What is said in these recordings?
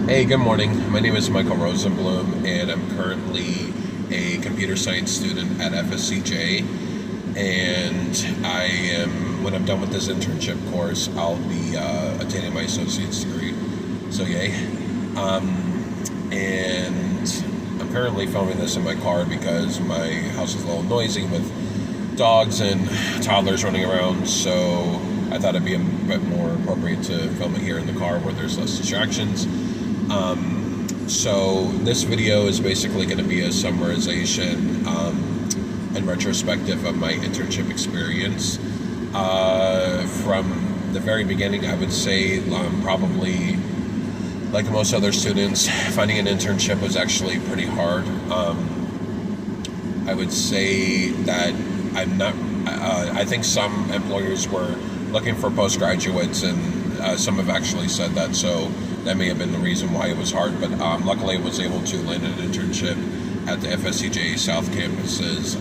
Hey, good morning. My name is Michael Rosenblum, and I'm currently a computer science student at FSCJ. And when I'm done with this internship course, I'll be attaining my associate's degree. So, yay. And I'm currently filming this in my car because my house is a little noisy with dogs and toddlers running around. So, I thought it'd be a bit more appropriate to film it here in the car where there's less distractions. So this video is basically going to be a summarization and retrospective of my internship experience. From the very beginning, I would say probably like most other students, finding an internship was actually pretty hard. I would say that I think some employers were looking for postgraduates, and some have actually said that, so that may have been the reason why it was hard, but luckily I was able to land an internship at the FSCJ South Campus's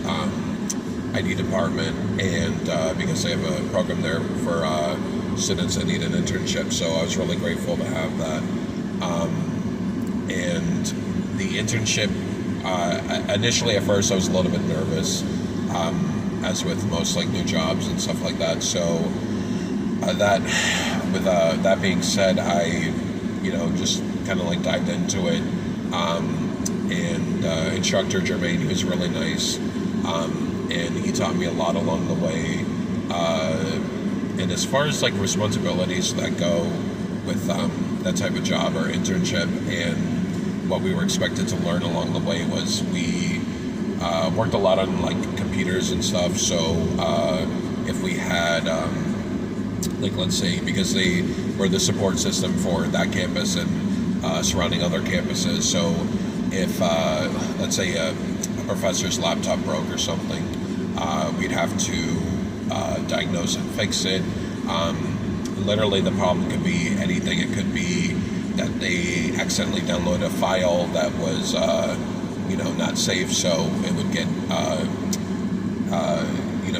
ID department, and because they have a program there for students that need an internship, so I was really grateful to have that. And the internship, initially at first I was a little bit nervous, as with most like new jobs and stuff like that, so that being said, I just kind of like dived into it. And instructor Jermaine, he was really nice, and he taught me a lot along the way. And as far as like responsibilities that go with that type of job or internship, and what we were expected to learn along the way was we worked a lot on like computers and stuff. So if we had like, let's say, because they were the support system for that campus and surrounding other campuses. So if, let's say, a professor's laptop broke or something, we'd have to diagnose and fix it. Literally, the problem could be anything. It could be that they accidentally downloaded a file that was, not safe, so it would get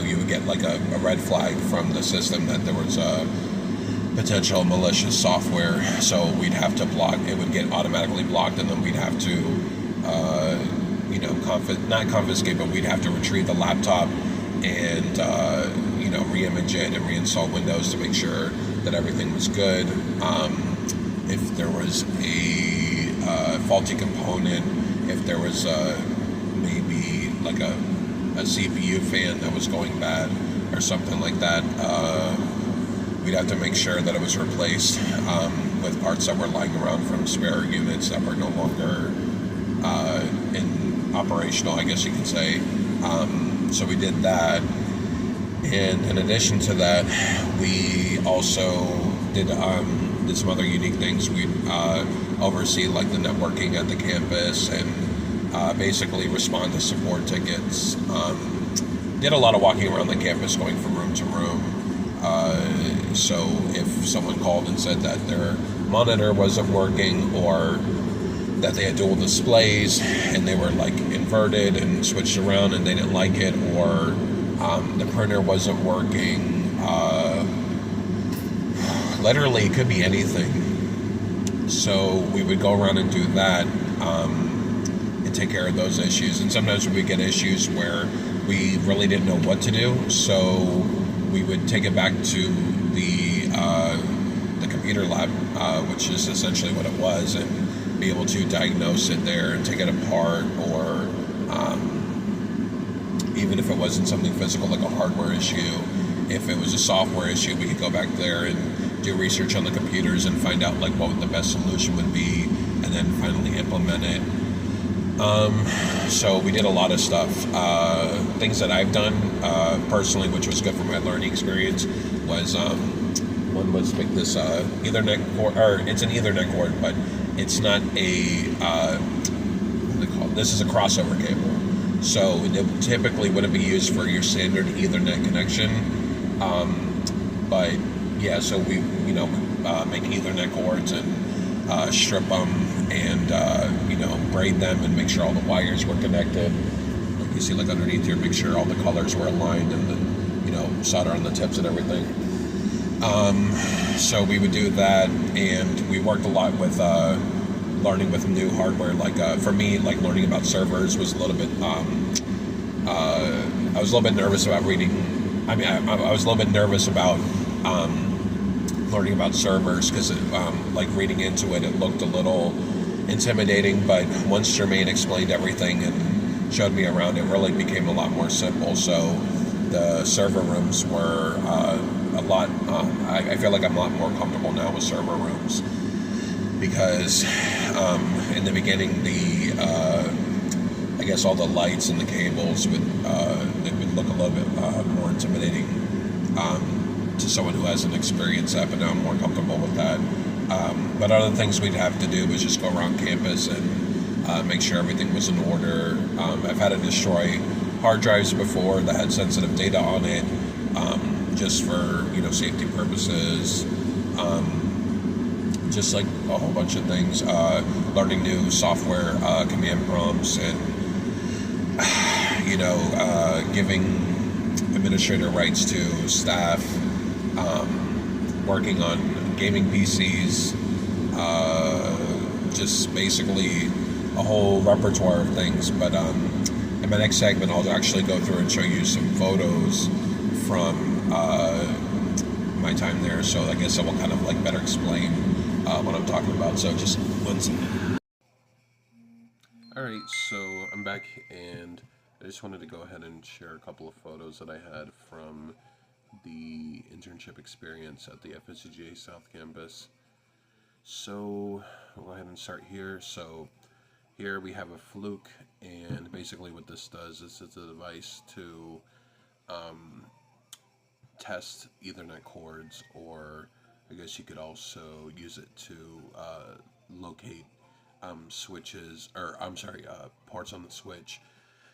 you would get like a red flag from the system that there was a potential malicious software. So we'd have to block, it would get automatically blocked, and then we'd have to, not confiscate, but we'd have to retrieve the laptop and, re-image it and reinstall Windows to make sure that everything was good. If there was a faulty component, if there was maybe like a CPU fan that was going bad or something like that, we'd have to make sure that it was replaced with parts that were lying around from spare units that were no longer operational, I guess you could say. So we did that, and in addition to that, we also did some other unique things. We'd oversee like the networking at the campus and basically respond to support tickets. Did a lot of walking around the campus, going from room to room. So if someone called and said that their monitor wasn't working, or that they had dual displays and they were like inverted and switched around and they didn't like it, or the printer wasn't working, literally it could be anything. So we would go around and do that, and take care of those issues. And sometimes we would get issues where we really didn't know what to do, so we would take it back to the computer lab, which is essentially what it was, and be able to diagnose it there and take it apart, or even if it wasn't something physical like a hardware issue, if it was a software issue, we could go back there and do research on the computers and find out like what the best solution would be, and then finally implement it. So we did a lot of stuff. Things that I've done personally, which was good for my learning experience, was one was make this Ethernet cord, or it's an Ethernet cord, but it's not a what do they call it? This is a crossover cable. So it typically wouldn't be used for your standard Ethernet connection. But yeah, so we make Ethernet cords and strip them and braid them and make sure all the wires were connected. Like you see, like underneath here, make sure all the colors were aligned, and then solder on the tips and everything. So we would do that, and we worked a lot with learning with new hardware. Like for me, like learning about servers was a little bit. I was a little bit nervous about reading. I mean, I was a little bit nervous about learning about servers because, like reading into it, it looked a little intimidating. But once Jermaine explained everything and showed me around, it really became a lot more simple. So the server rooms were a lot. I feel like I'm a lot more comfortable now with server rooms because in the beginning, I guess all the lights and the cables would it would look a little bit more intimidating to someone who hasn't experienced that, but now I'm more comfortable with that. But other things we'd have to do was just go around campus and make sure everything was in order. I've had to destroy hard drives before that had sensitive data on it, just for safety purposes. Just like a whole bunch of things, learning new software command prompts, and giving administrator rights to staff, working on gaming PCs, just basically a whole repertoire of things. But in my next segment, I'll actually go through and show you some photos from my time there. So I guess I will kind of like better explain what I'm talking about. So just one second. Alright, so I'm back, and I just wanted to go ahead and share a couple of photos that I had from the internship experience at the FSCGA South Campus. So we'll go ahead and start here. So here we have a fluke, and basically what this does is it's a device to test Ethernet cords, or I guess you could also use it to locate switches, or I'm sorry, ports on the switch.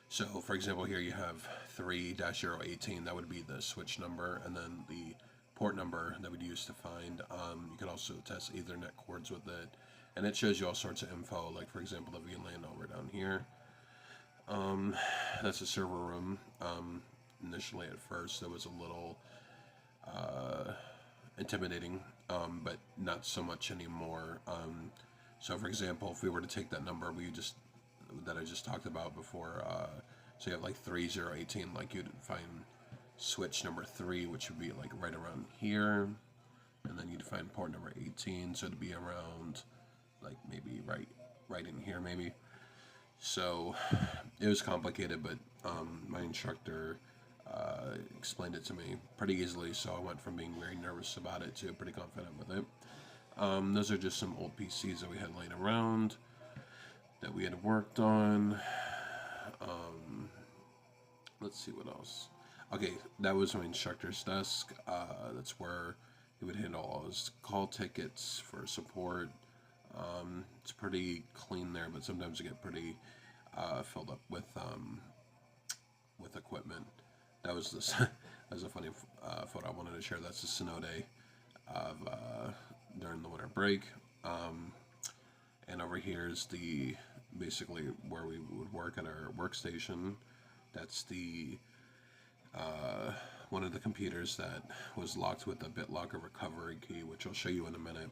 So for example, here you have 3-018, that would be the switch number, and then the port number that we'd use to find. You can also test Ethernet cords with it, and it shows you all sorts of info, like for example the VLAN over down here. That's a server room. Initially at first it was a little intimidating, but not so much anymore. So for example, if we were to take that number that I just talked about before, so you have like 3-018, like you'd find switch number 3, which would be like right around here, and then you'd find port number 18, so it'd be around like maybe right in here maybe. So it was complicated, but my instructor explained it to me pretty easily, so I went from being very nervous about it to pretty confident with it. Those are just some old PCs that we had laying around that we had worked on. Let's see what else. Okay, that was my instructor's desk. That's where he would handle all his call tickets for support. It's pretty clean there, but sometimes you get pretty filled up with equipment. That was this. That was a funny photo I wanted to share. That's a snow day of during the winter break. And over here is basically where we would work at our workstation. That's the one of the computers that was locked with a BitLocker recovery key, which I'll show you in a minute.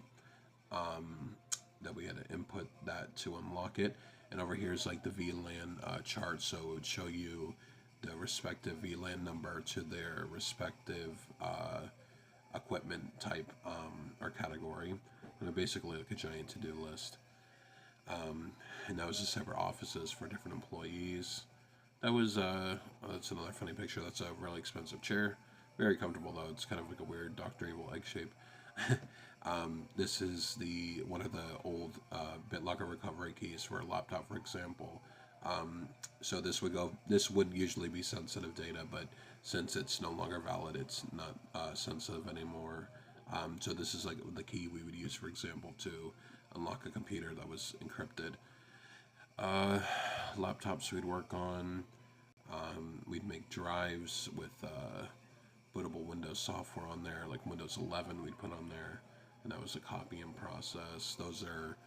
That we had to input that to unlock it. And over here is like the VLAN chart, so it would show you the respective VLAN number to their respective equipment type or category. And basically like a giant to-do list. And that was just separate offices for different employees. That was that's another funny picture. That's a really expensive chair. Very comfortable though. It's kind of like a weird Dr. Evil egg shape. This is one of the old BitLocker recovery keys for a laptop, for example. So this would usually be sensitive data, but since it's no longer valid, it's not sensitive anymore. So this is like the key we would use, for example, to unlock a computer that was encrypted. Laptops we'd work on. We'd make drives with bootable Windows software on there, like Windows 11 we'd put on there, and that was a copying process. Those are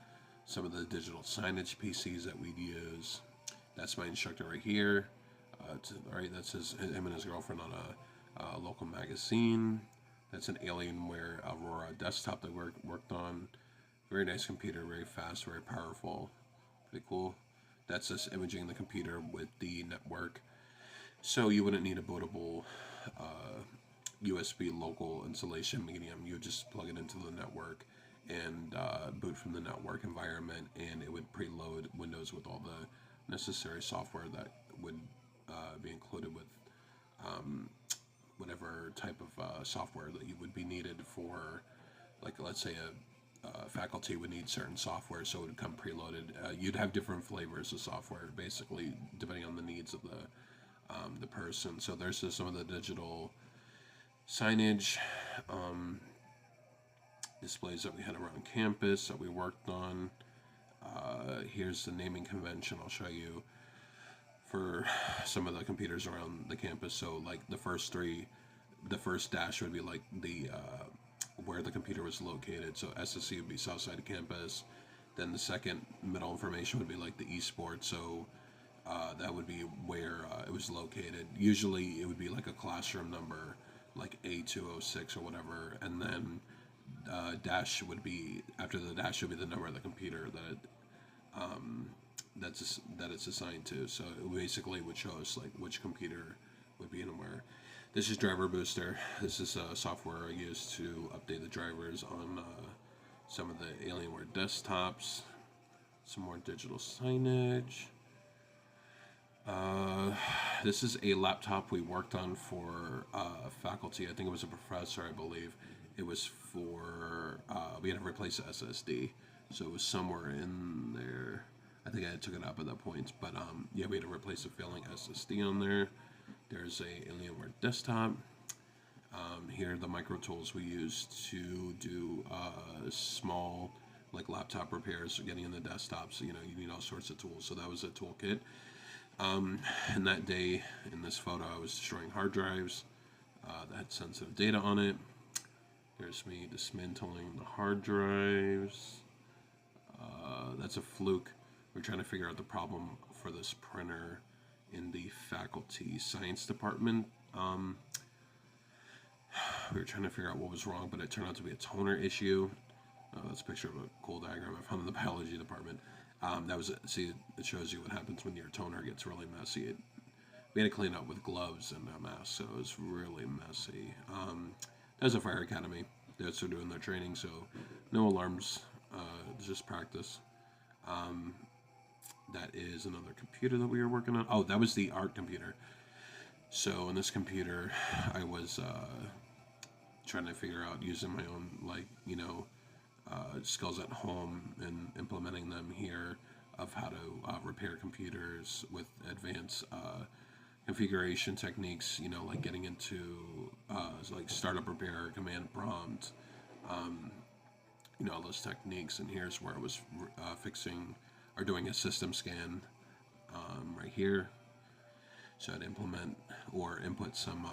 some of the digital signage PCs that we'd use. That's my instructor right here. That's him and his girlfriend on a local magazine. That's an Alienware Aurora desktop that we worked on. Very nice computer, very fast, very powerful. Pretty cool. That's just imaging the computer with the network. So you wouldn't need a bootable USB local installation medium. You would just plug it into the network and boot from the network environment, and it would preload Windows with all the necessary software that would be included with whatever type of software that you would be needed for, like let's say a faculty would need certain software, so it would come preloaded. You'd have different flavors of software, basically, depending on the needs of the person. So there's just some of the digital signage displays that we had around campus that we worked on. Here's the naming convention I'll show you for some of the computers around the campus. So like the first dash would be like the where the computer was located. So SSC would be south side of campus. Then the second middle information would be like the esports. So that would be where it was located. Usually it would be like a classroom number, like A206 or whatever, and then dash would be, after the dash would be the number of the computer that it's assigned to. So it basically would show us like which computer would be in where. This is Driver Booster. This is software I use to update the drivers on some of the Alienware desktops. Some more digital signage. This is a laptop we worked on for faculty. I think it was a professor, I believe. It was for, we had to replace the SSD. So it was somewhere in there. I think I took it up at that point. But yeah, we had to replace a failing SSD on there. There's a Alienware desktop. Here are the micro tools we use to do small like laptop repairs, or getting in the desktops. You know, you need all sorts of tools. So that was a toolkit. And that day, in this photo, I was destroying hard drives that had sensitive data on it. There's me dismantling the hard drives. That's a fluke. We're trying to figure out the problem for this printer in the faculty science department. We were trying to figure out what was wrong, but it turned out to be a toner issue. That's a picture of a cool diagram I found in the biology department. See, it shows you what happens when your toner gets really messy. We had to clean up with gloves and a mask, so it was really messy. There's a fire academy. They're doing their training, so no alarms. It's just practice. That is another computer that we were working on. Oh, that was the art computer. So in this computer, I was trying to figure out using my own, like, skills at home and implementing them here of how to repair computers with advanced configuration techniques, like getting into like startup repair, command prompt, all those techniques. And here's where I was fixing or doing a system scan right here. So I'd implement or input some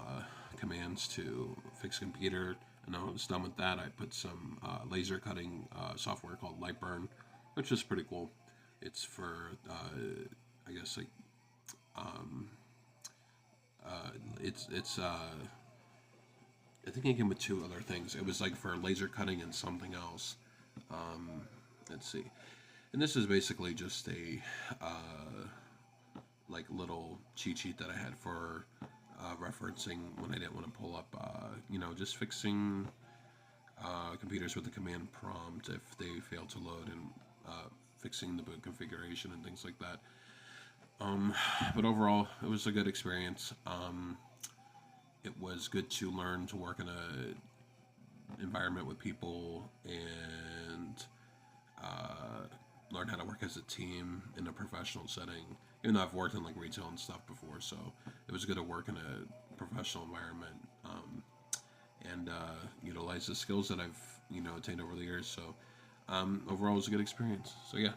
commands to fix a computer. And when I was done with that, I put some laser cutting software called Lightburn, which is pretty cool. It's for, I guess, like, it's I think it came with two other things. It was like for laser cutting and something else. Let's see. And this is basically just a like little cheat sheet that I had for referencing when I didn't want to pull up, just fixing computers with the command prompt if they fail to load, and fixing the boot configuration and things like that. But overall, it was a good experience. It was good to learn to work in a environment with people and learn how to work as a team in a professional setting. Even though I've worked in like retail and stuff before, so it was good to work in a professional environment and utilize the skills that I've attained over the years. So overall, it was a good experience. So yeah.